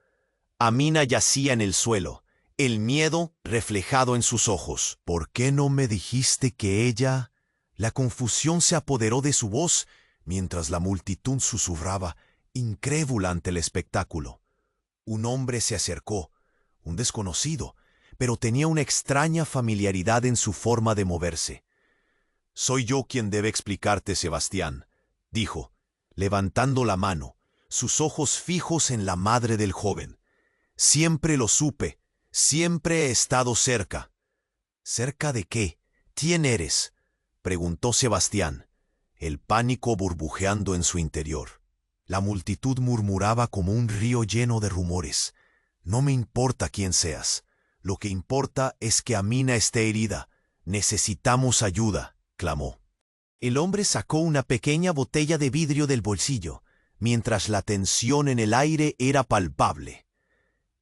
Amina yacía en el suelo, el miedo reflejado en sus ojos. «¿Por qué no me dijiste que ella...?» La confusión se apoderó de su voz, mientras la multitud susurraba, incrédula ante el espectáculo. Un hombre se acercó, un desconocido, pero tenía una extraña familiaridad en su forma de moverse. «Soy yo quien debe explicarte, Sebastián», dijo, levantando la mano, sus ojos fijos en la madre del joven. «Siempre lo supe, siempre he estado cerca». «¿Cerca de qué? ¿Quién eres?», preguntó Sebastián, el pánico burbujeando en su interior. La multitud murmuraba como un río lleno de rumores. «No me importa quién seas. Lo que importa es que Amina esté herida. Necesitamos ayuda», clamó. El hombre sacó una pequeña botella de vidrio del bolsillo, mientras la tensión en el aire era palpable.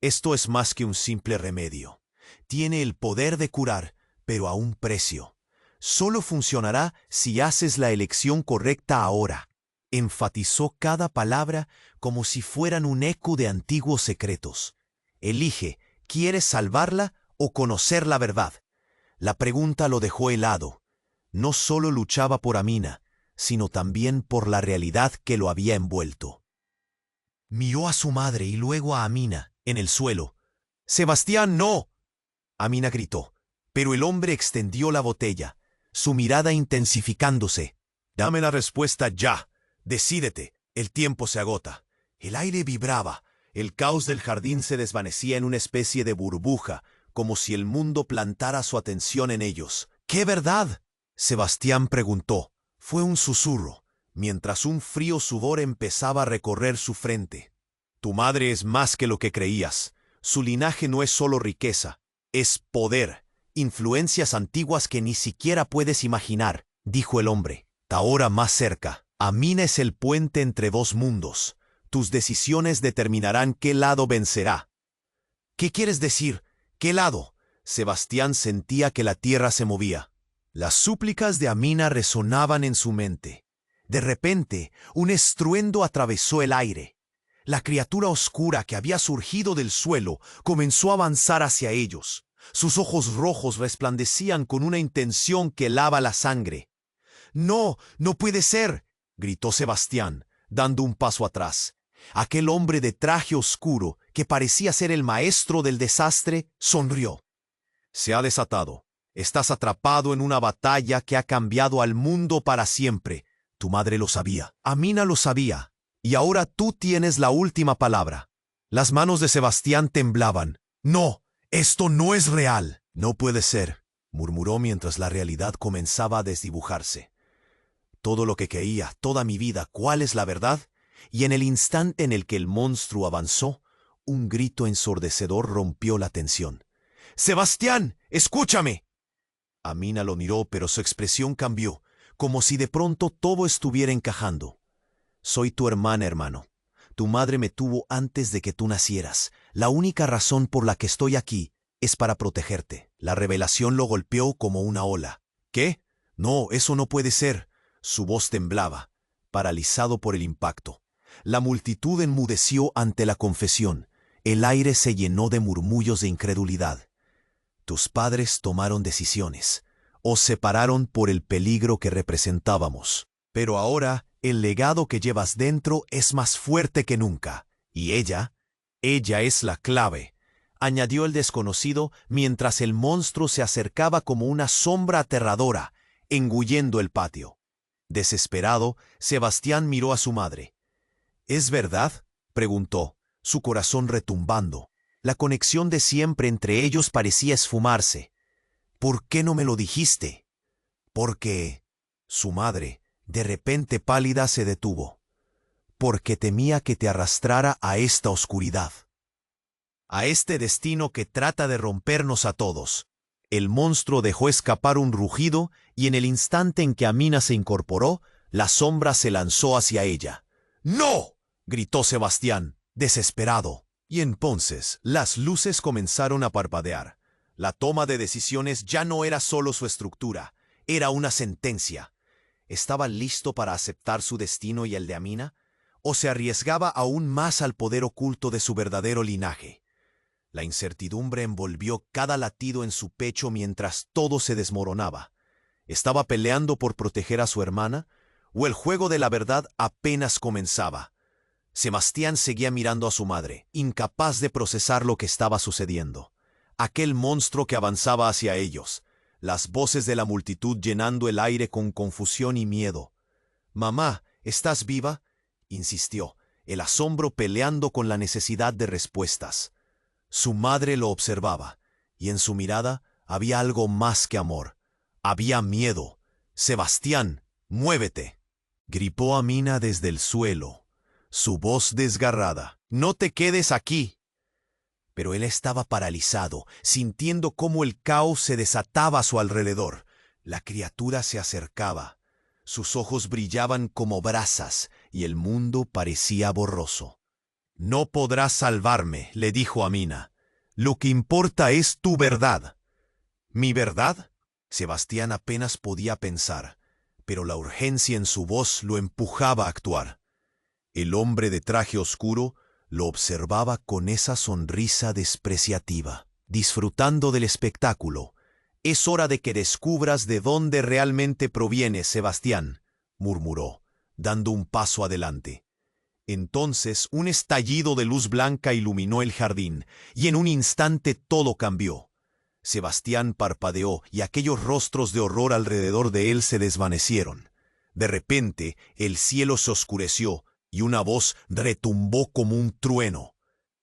«Esto es más que un simple remedio. Tiene el poder de curar, pero a un precio. Solo funcionará si haces la elección correcta ahora». Enfatizó cada palabra como si fueran un eco de antiguos secretos. «Elige, ¿quieres salvarla o conocer la verdad?». La pregunta lo dejó helado. No solo luchaba por Amina, sino también por la realidad que lo había envuelto. Miró a su madre y luego a Amina, en el suelo. «Sebastián, no», Amina gritó, pero el hombre extendió la botella, su mirada intensificándose. «Dame la respuesta ya. Decídete, el tiempo se agota». El aire vibraba, el caos del jardín se desvanecía en una especie de burbuja, como si el mundo plantara su atención en ellos. «¿Qué verdad?», Sebastián preguntó. Fue un susurro, mientras un frío sudor empezaba a recorrer su frente. «Tu madre es más que lo que creías. Su linaje no es solo riqueza, es poder, influencias antiguas que ni siquiera puedes imaginar», dijo el hombre. «Ahora más cerca. Amina es el puente entre dos mundos. tus decisiones determinarán qué lado vencerá. ¿Qué quieres decir? ¿Qué lado? Sebastián sentía que la tierra se movía. Las súplicas de Amina resonaban en su mente. De repente, un estruendo atravesó el aire. La criatura oscura que había surgido del suelo comenzó a avanzar hacia ellos. Sus ojos rojos resplandecían con una intención que helaba la sangre. «¡No, no puede ser!», gritó Sebastián, dando un paso atrás. Aquel hombre de traje oscuro, que parecía ser el maestro del desastre, sonrió. «Se ha desatado. Estás atrapado en una batalla que ha cambiado al mundo para siempre. Tu madre lo sabía. Amina lo sabía. Y ahora tú tienes la última palabra». Las manos de Sebastián temblaban. «No, esto no es real». «No puede ser», murmuró mientras la realidad comenzaba a desdibujarse. «Todo lo que creía, toda mi vida, ¿cuál es la verdad?». Y en el instante en el que el monstruo avanzó, un grito ensordecedor rompió la tensión. «¡Sebastián, escúchame!». Amina lo miró, pero su expresión cambió, como si de pronto todo estuviera encajando. «Soy tu hermana, hermano. Tu madre me tuvo antes de que tú nacieras. La única razón por la que estoy aquí es para protegerte». La revelación lo golpeó como una ola. «¿Qué? No, eso no puede ser». Su voz temblaba, paralizado por el impacto. La multitud enmudeció ante la confesión. El aire se llenó de murmullos de incredulidad. «Tus padres tomaron decisiones. Os separaron por el peligro que representábamos. Pero ahora el legado que llevas dentro es más fuerte que nunca. Y ella es la clave», añadió el desconocido mientras el monstruo se acercaba como una sombra aterradora, engullendo el patio. Desesperado, Sebastián miró a su madre. «¿Es verdad?», preguntó, su corazón retumbando. La conexión de siempre entre ellos parecía esfumarse. «¿Por qué no me lo dijiste?». «Porque…». Su madre, de repente pálida, se detuvo. «Porque temía que te arrastrara a esta oscuridad. A este destino que trata de rompernos a todos». El monstruo dejó escapar un rugido y en el instante en que Amina se incorporó, la sombra se lanzó hacia ella. «¡No!», gritó Sebastián, desesperado. Y entonces las luces comenzaron a parpadear. La toma de decisiones ya no era solo su estructura, era una sentencia. ¿Estaba listo para aceptar su destino y el de Amina? ¿O se arriesgaba aún más al poder oculto de su verdadero linaje? La incertidumbre envolvió cada latido en su pecho mientras todo se desmoronaba. ¿Estaba peleando por proteger a su hermana? ¿O el juego de la verdad apenas comenzaba? Sebastián seguía mirando a su madre, incapaz de procesar lo que estaba sucediendo. Aquel monstruo que avanzaba hacia ellos, las voces de la multitud llenando el aire con confusión y miedo. «Mamá, ¿estás viva?», insistió, el asombro peleando con la necesidad de respuestas. Su madre lo observaba, y en su mirada había algo más que amor. Había miedo. «Sebastián, muévete», gritó Amina desde el suelo, su voz desgarrada. «No te quedes aquí». Pero él estaba paralizado, sintiendo cómo el caos se desataba a su alrededor. La criatura se acercaba. Sus ojos brillaban como brasas, y el mundo parecía borroso. «No podrás salvarme», le dijo Amina. «Lo que importa es tu verdad». «¿Mi verdad?». Sebastián apenas podía pensar, pero la urgencia en su voz lo empujaba a actuar. El hombre de traje oscuro lo observaba con esa sonrisa despreciativa. «Disfrutando del espectáculo. Es hora de que descubras de dónde realmente proviene, Sebastián», murmuró, dando un paso adelante. Entonces un estallido de luz blanca iluminó el jardín, y en un instante todo cambió. Sebastián parpadeó y aquellos rostros de horror alrededor de él se desvanecieron. De repente el cielo se oscureció y una voz retumbó como un trueno.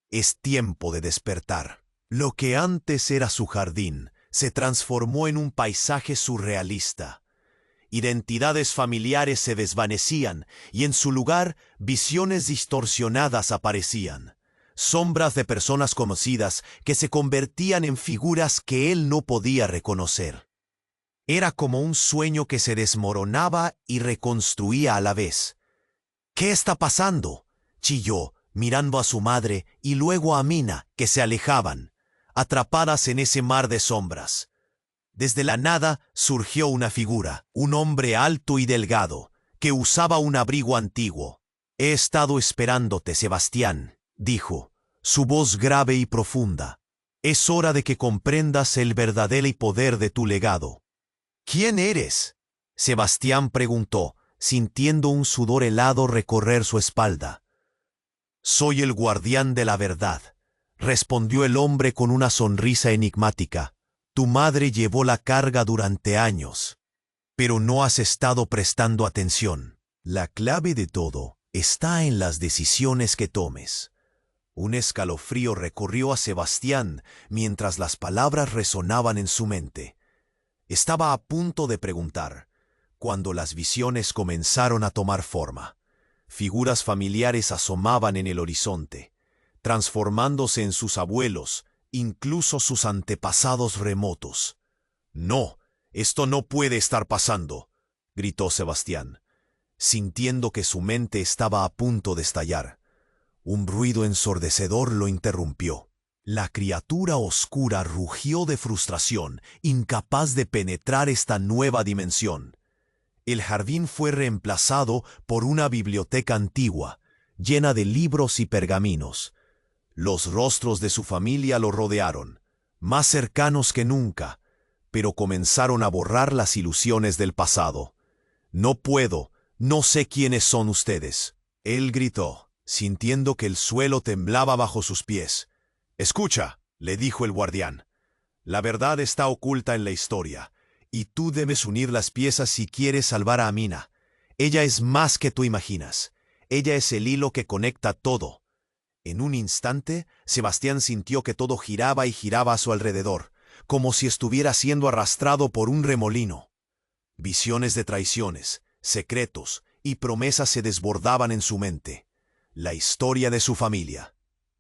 «Es tiempo de despertar». Lo que antes era su jardín se transformó en un paisaje surrealista. Identidades familiares se desvanecían y en su lugar visiones distorsionadas aparecían. Sombras de personas conocidas que se convertían en figuras que él no podía reconocer. Era como un sueño que se desmoronaba y reconstruía a la vez. «¿Qué está pasando?», chilló, mirando a su madre y luego a Amina, que se alejaban, atrapadas en ese mar de sombras. Desde la nada surgió una figura, un hombre alto y delgado, que usaba un abrigo antiguo. «He estado esperándote, Sebastián», dijo, su voz grave y profunda. «Es hora de que comprendas el verdadero poder de tu legado». «¿Quién eres?», Sebastián preguntó, sintiendo un sudor helado recorrer su espalda. «Soy el guardián de la verdad», respondió el hombre con una sonrisa enigmática. «Tu madre llevó la carga durante años, pero no has estado prestando atención. La clave de todo está en las decisiones que tomes». Un escalofrío recorrió a Sebastián mientras las palabras resonaban en su mente. Estaba a punto de preguntar, cuando las visiones comenzaron a tomar forma. Figuras familiares asomaban en el horizonte, transformándose en sus abuelos, incluso sus antepasados remotos. «No, esto no puede estar pasando», gritó Sebastián, sintiendo que su mente estaba a punto de estallar. Un ruido ensordecedor lo interrumpió. La criatura oscura rugió de frustración, incapaz de penetrar esta nueva dimensión. El jardín fue reemplazado por una biblioteca antigua, llena de libros y pergaminos. Los rostros de su familia lo rodearon, más cercanos que nunca, pero comenzaron a borrar las ilusiones del pasado. «No puedo, no sé quiénes son ustedes», él gritó, sintiendo que el suelo temblaba bajo sus pies. «Escucha», le dijo el guardián, «la verdad está oculta en la historia, y tú debes unir las piezas si quieres salvar a Amina. Ella es más que tú imaginas. Ella es el hilo que conecta todo». En un instante, Sebastián sintió que todo giraba y giraba a su alrededor, como si estuviera siendo arrastrado por un remolino. Visiones de traiciones, secretos y promesas se desbordaban en su mente. La historia de su familia,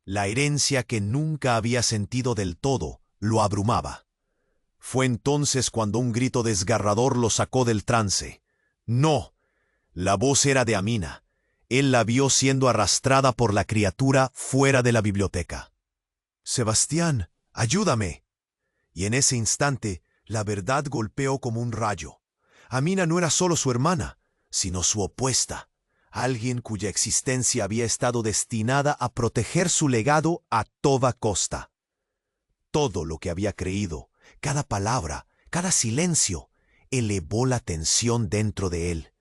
la herencia que nunca había sentido del todo, lo abrumaba. Fue entonces cuando un grito desgarrador lo sacó del trance. «No». La voz era de Amina. Él la vio siendo arrastrada por la criatura fuera de la biblioteca. «Sebastián, ayúdame». Y en ese instante, la verdad golpeó como un rayo. Amina no era solo su hermana, sino su opuesta. Alguien cuya existencia había estado destinada a proteger su legado a toda costa. Todo lo que había creído, cada palabra, cada silencio, elevó la tensión dentro de él.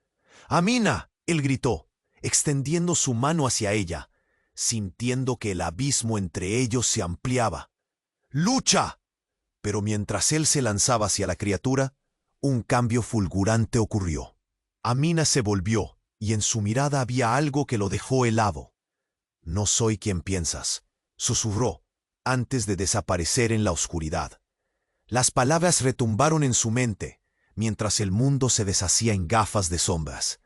«Amina», él gritó, extendiendo su mano hacia ella, sintiendo que el abismo entre ellos se ampliaba. «¡Lucha!». Pero mientras él se lanzaba hacia la criatura, un cambio fulgurante ocurrió. Amina se volvió, y en su mirada había algo que lo dejó helado. «No soy quien piensas», susurró, antes de desaparecer en la oscuridad. Las palabras retumbaron en su mente, mientras el mundo se deshacía en gafas de sombras.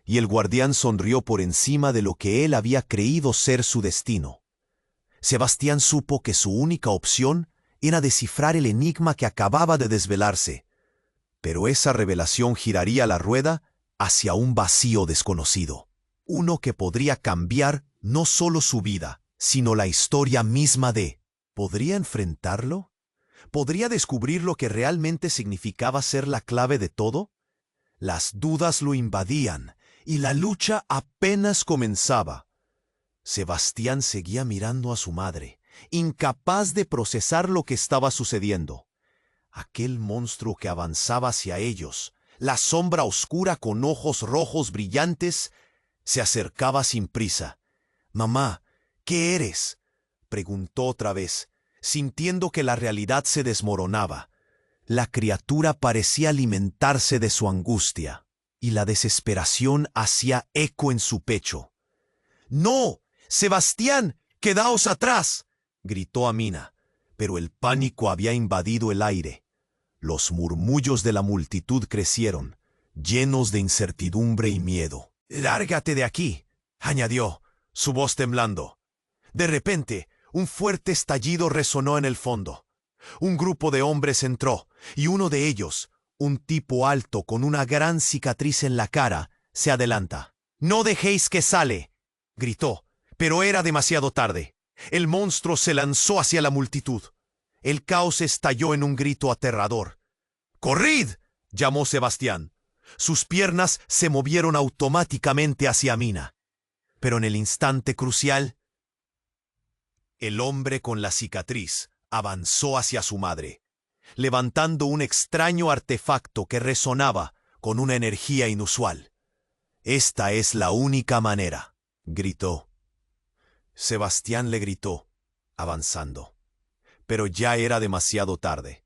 Y el guardián sonrió por encima de lo que él había creído ser su destino. Sebastián supo que su única opción era descifrar el enigma que acababa de desvelarse. Pero esa revelación giraría la rueda hacia un vacío desconocido. Uno que podría cambiar no solo su vida, sino la historia misma de... ¿Podría enfrentarlo? ¿Podría descubrir lo que realmente significaba ser la clave de todo? Las dudas lo invadían, y la lucha apenas comenzaba. Sebastián seguía mirando a su madre, incapaz de procesar lo que estaba sucediendo. Aquel monstruo que avanzaba hacia ellos, la sombra oscura con ojos rojos brillantes, se acercaba sin prisa. «Mamá, ¿qué eres?», preguntó otra vez, sintiendo que la realidad se desmoronaba. La criatura parecía alimentarse de su angustia, y la desesperación hacía eco en su pecho. «¡No! ¡Sebastián! ¡Quedaos atrás!», gritó Amina, pero el pánico había invadido el aire. Los murmullos de la multitud crecieron, llenos de incertidumbre y miedo. «Lárgate de aquí», añadió, su voz temblando. De repente, un fuerte estallido resonó en el fondo. Un grupo de hombres entró, y uno de ellos, un tipo alto con una gran cicatriz en la cara, se adelanta. «¡No dejéis que sale!», gritó, Pero era demasiado tarde. El monstruo se lanzó hacia la multitud. El caos estalló en un grito aterrador. ¡Corrid!, llamó Sebastián. Sus piernas se movieron automáticamente hacia Mina. Pero en el instante crucial, el hombre con la cicatriz avanzó hacia su madre, levantando un extraño artefacto que resonaba con una energía inusual. «Esta es la única manera», gritó. Sebastián le gritó, avanzando. Pero ya era demasiado tarde.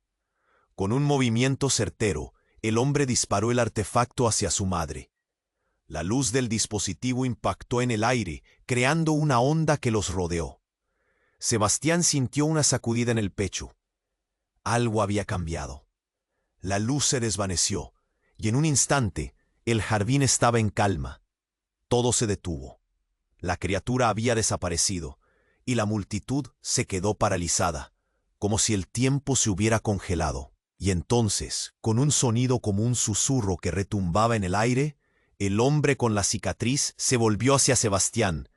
Con un movimiento certero, el hombre disparó el artefacto hacia su madre. La luz del dispositivo impactó en el aire, creando una onda que los rodeó. Sebastián sintió una sacudida en el pecho. Algo había cambiado. La luz se desvaneció, y en un instante, el jardín estaba en calma. Todo se detuvo. La criatura había desaparecido, y la multitud se quedó paralizada, como si el tiempo se hubiera congelado. Y entonces, con un sonido como un susurro que retumbaba en el aire, el hombre con la cicatriz se volvió hacia Sebastián,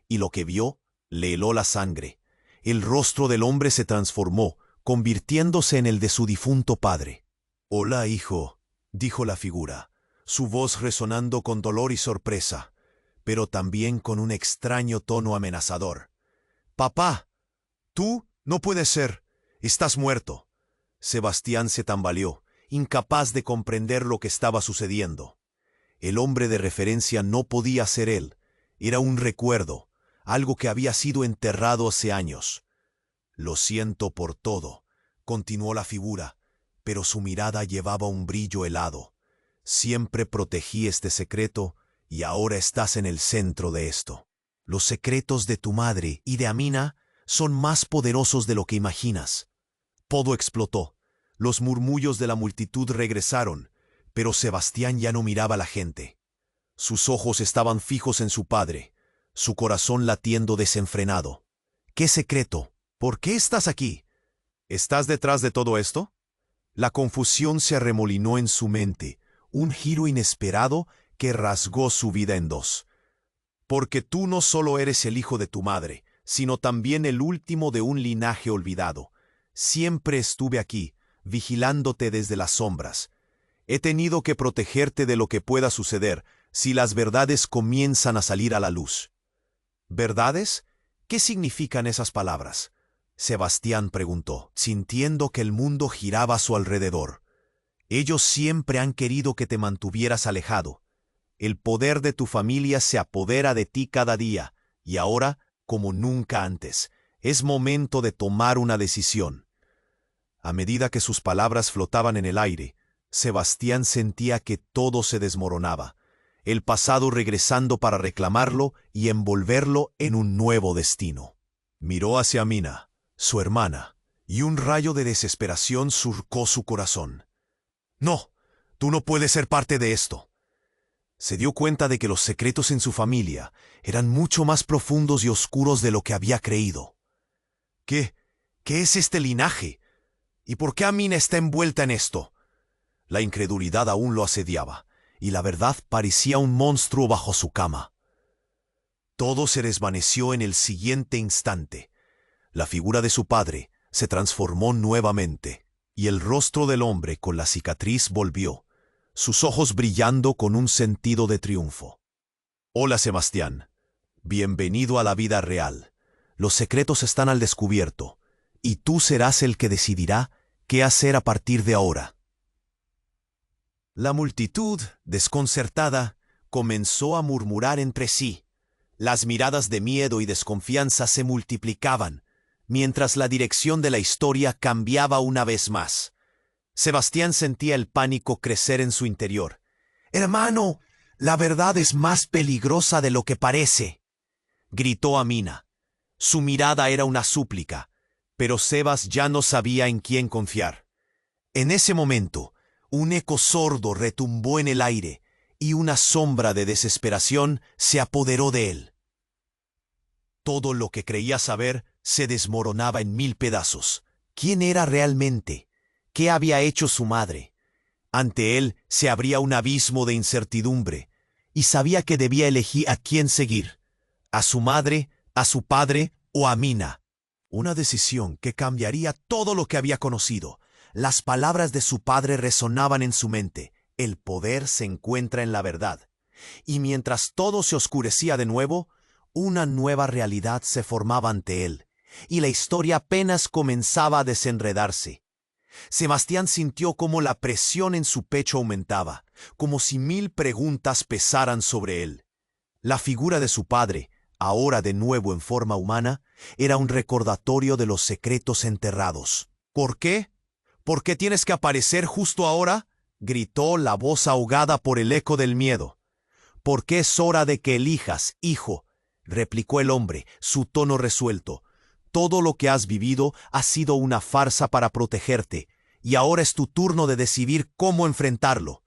y lo que vio le heló la sangre. El rostro del hombre se transformó, convirtiéndose en el de su difunto padre. «Hola, hijo», dijo la figura, su voz resonando con dolor y sorpresa, pero también con un extraño tono amenazador. «Papá, tú no puedes ser, estás muerto». Sebastián se tambaleó, incapaz de comprender lo que estaba sucediendo. El hombre de referencia no podía ser él, era un recuerdo, algo que había sido enterrado hace años. «Lo siento por todo», continuó la figura, pero su mirada llevaba un brillo helado. «Siempre protegí este secreto y ahora estás en el centro de esto. Los secretos de tu madre y de Amina son más poderosos de lo que imaginas». Todo explotó. Los murmullos de la multitud regresaron, pero Sebastián ya no miraba a la gente. Sus ojos estaban fijos en su padre, su corazón latiendo desenfrenado. «¿Qué secreto? ¿Por qué estás aquí? ¿Estás detrás de todo esto?» La confusión se arremolinó en su mente, un giro inesperado que rasgó su vida en dos. «Porque tú no solo eres el hijo de tu madre, sino también el último de un linaje olvidado. Siempre estuve aquí, vigilándote desde las sombras. He tenido que protegerte de lo que pueda suceder si las verdades comienzan a salir a la luz». «¿Verdades? ¿Qué significan esas palabras?», Sebastián preguntó, sintiendo que el mundo giraba a su alrededor. «Ellos siempre han querido que te mantuvieras alejado. El poder de tu familia se apodera de ti cada día, y ahora, como nunca antes, es momento de tomar una decisión». A medida que sus palabras flotaban en el aire, Sebastián sentía que todo se desmoronaba, el pasado regresando para reclamarlo y envolverlo en un nuevo destino. Miró hacia Mina, su hermana, y un rayo de desesperación surcó su corazón. «No, tú no puedes ser parte de esto». Se dio cuenta de que los secretos en su familia eran mucho más profundos y oscuros de lo que había creído. ¿Qué es este linaje? ¿Y por qué Amina está envuelta en esto? La incredulidad aún lo asediaba, y la verdad parecía un monstruo bajo su cama. Todo se desvaneció en el siguiente instante. La figura de su padre se transformó nuevamente, y el rostro del hombre con la cicatriz volvió, sus ojos brillando con un sentido de triunfo. «Hola, Sebastián. Bienvenido a la vida real. Los secretos están al descubierto, y tú serás el que decidirá qué hacer a partir de ahora». La multitud, desconcertada, comenzó a murmurar entre sí. Las miradas de miedo y desconfianza se multiplicaban, mientras la dirección de la historia cambiaba una vez más. Sebastián sentía el pánico crecer en su interior. «Hermano, la verdad es más peligrosa de lo que parece», gritó Amina. Su mirada era una súplica, pero Sebas ya no sabía en quién confiar. En ese momento, un eco sordo retumbó en el aire, y una sombra de desesperación se apoderó de él. Todo lo que creía saber se desmoronaba en 1000 pedazos. ¿Quién era realmente? ¿Qué había hecho su madre? Ante él se abría un abismo de incertidumbre, y sabía que debía elegir a quién seguir, a su madre, ¿A su padre o a Amina? Una decisión que cambiaría todo lo que había conocido. Las palabras de su padre resonaban en su mente. El poder se encuentra en la verdad. Y mientras todo se oscurecía de nuevo, una nueva realidad se formaba ante él, y la historia apenas comenzaba a desenredarse. Sebastián sintió como la presión en su pecho aumentaba, como si 1000 preguntas pesaran sobre él. La figura de su padre, ahora de nuevo en forma humana, era un recordatorio de los secretos enterrados. ¿Por qué? ¿Por qué tienes que aparecer justo ahora?, gritó la voz ahogada por el eco del miedo. «Porque es hora de que elijas, hijo», replicó el hombre, su tono resuelto. «Todo lo que has vivido ha sido una farsa para protegerte, y ahora es tu turno de decidir cómo enfrentarlo.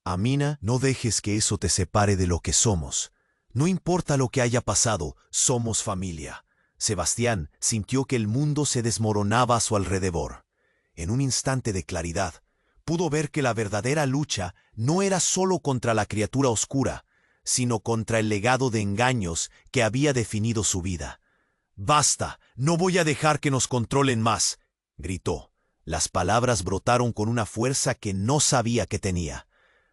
Amina, no dejes que eso te separe de lo que somos. No importa lo que haya pasado, somos familia». Sebastián sintió que el mundo se desmoronaba a su alrededor. En un instante de claridad, pudo ver que la verdadera lucha no era solo contra la criatura oscura, sino contra el legado de engaños que había definido su vida. «Basta, no voy a dejar que nos controlen más», gritó. Las palabras brotaron con una fuerza que no sabía que tenía.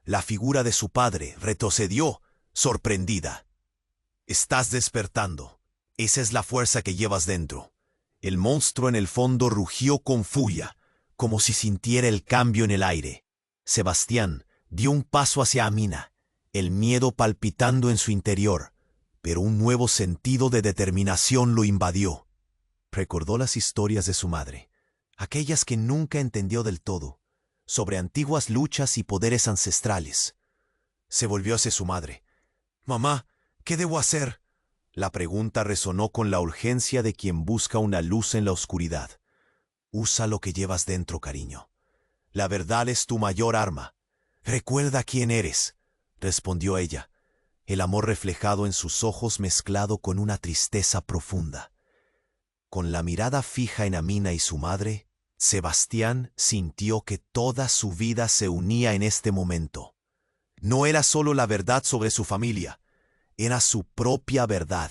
La figura de su padre retrocedió, sorprendida. «Estás despertando. Esa es la fuerza que llevas dentro». El monstruo en el fondo rugió con furia, como si sintiera el cambio en el aire. Sebastián dio un paso hacia Amina, el miedo palpitando en su interior, pero un nuevo sentido de determinación lo invadió. Recordó las historias de su madre, aquellas que nunca entendió del todo, sobre antiguas luchas y poderes ancestrales. Se volvió hacia su madre. «Mamá, ¿qué debo hacer?». La pregunta resonó con la urgencia de quien busca una luz en la oscuridad. «Usa lo que llevas dentro, cariño. La verdad es tu mayor arma. Recuerda quién eres», respondió ella, el amor reflejado en sus ojos mezclado con una tristeza profunda. Con la mirada fija en Amina y su madre, Sebastián sintió que toda su vida se unía en este momento. No era solo la verdad sobre su familia, era su propia verdad.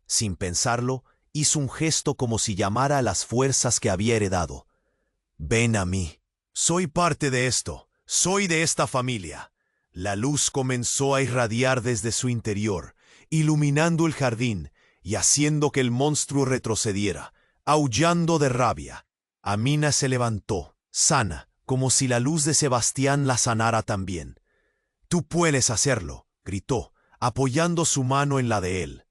Sin pensarlo, hizo un gesto como si llamara a las fuerzas que había heredado. «Ven a mí. Soy parte de esto. Soy de esta familia». La luz comenzó a irradiar desde su interior, iluminando el jardín y haciendo que el monstruo retrocediera, aullando de rabia. Amina se levantó, sana, como si la luz de Sebastián la sanara también. «Tú puedes hacerlo», gritó, apoyando su mano en la de él.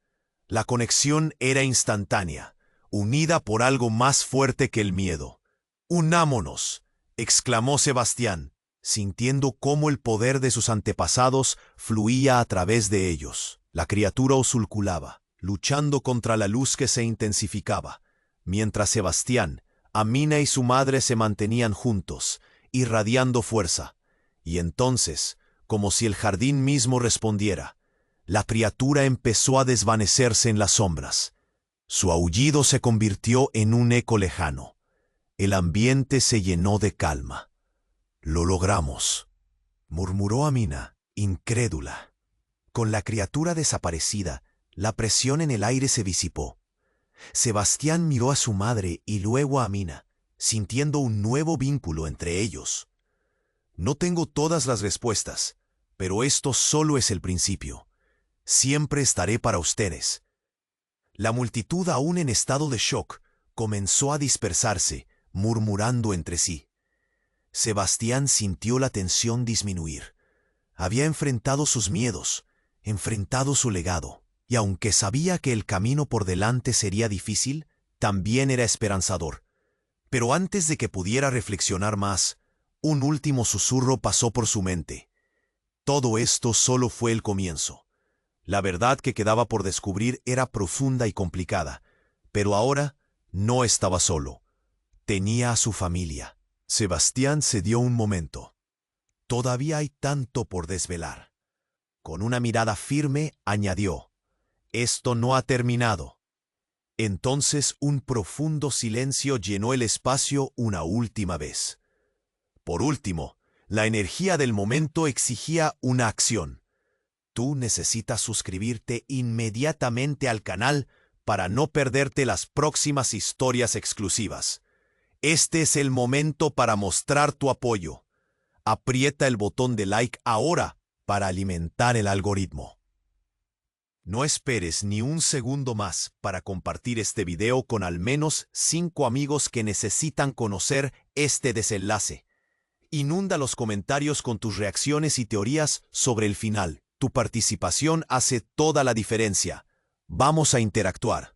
La conexión era instantánea, unida por algo más fuerte que el miedo. «Unámonos», exclamó Sebastián, sintiendo cómo el poder de sus antepasados fluía a través de ellos. La criatura osculculaba, luchando contra la luz que se intensificaba, mientras Sebastián, Amina y su madre se mantenían juntos, irradiando fuerza. Y entonces, como si el jardín mismo respondiera, la criatura empezó a desvanecerse en las sombras. Su aullido se convirtió en un eco lejano. El ambiente se llenó de calma. «Lo logramos», murmuró Amina, incrédula. Con la criatura desaparecida, la presión en el aire se disipó. Sebastián miró a su madre y luego a Amina, sintiendo un nuevo vínculo entre ellos. «No tengo todas las respuestas, pero esto solo es el principio. Siempre estaré para ustedes». La multitud, aún en estado de shock, comenzó a dispersarse, murmurando entre sí. Sebastián sintió la tensión disminuir. Había enfrentado sus miedos, enfrentado su legado, y aunque sabía que el camino por delante sería difícil, también era esperanzador. Pero antes de que pudiera reflexionar más, un último susurro pasó por su mente. Todo esto solo fue el comienzo. La verdad que quedaba por descubrir era profunda y complicada, pero ahora no estaba solo. Tenía a su familia. Sebastián se dio un momento. «Todavía hay tanto por desvelar». Con una mirada firme añadió, «Esto no ha terminado». Entonces un profundo silencio llenó el espacio una última vez. Por último, la energía del momento exigía una acción. «Tú necesitas suscribirte inmediatamente al canal para no perderte las próximas historias exclusivas. Este es el momento para mostrar tu apoyo. Aprieta el botón de like ahora para alimentar el algoritmo. No esperes ni un segundo más para compartir este video con al menos 5 amigos que necesitan conocer este desenlace. Inunda los comentarios con tus reacciones y teorías sobre el final. Tu participación hace toda la diferencia. Vamos a interactuar.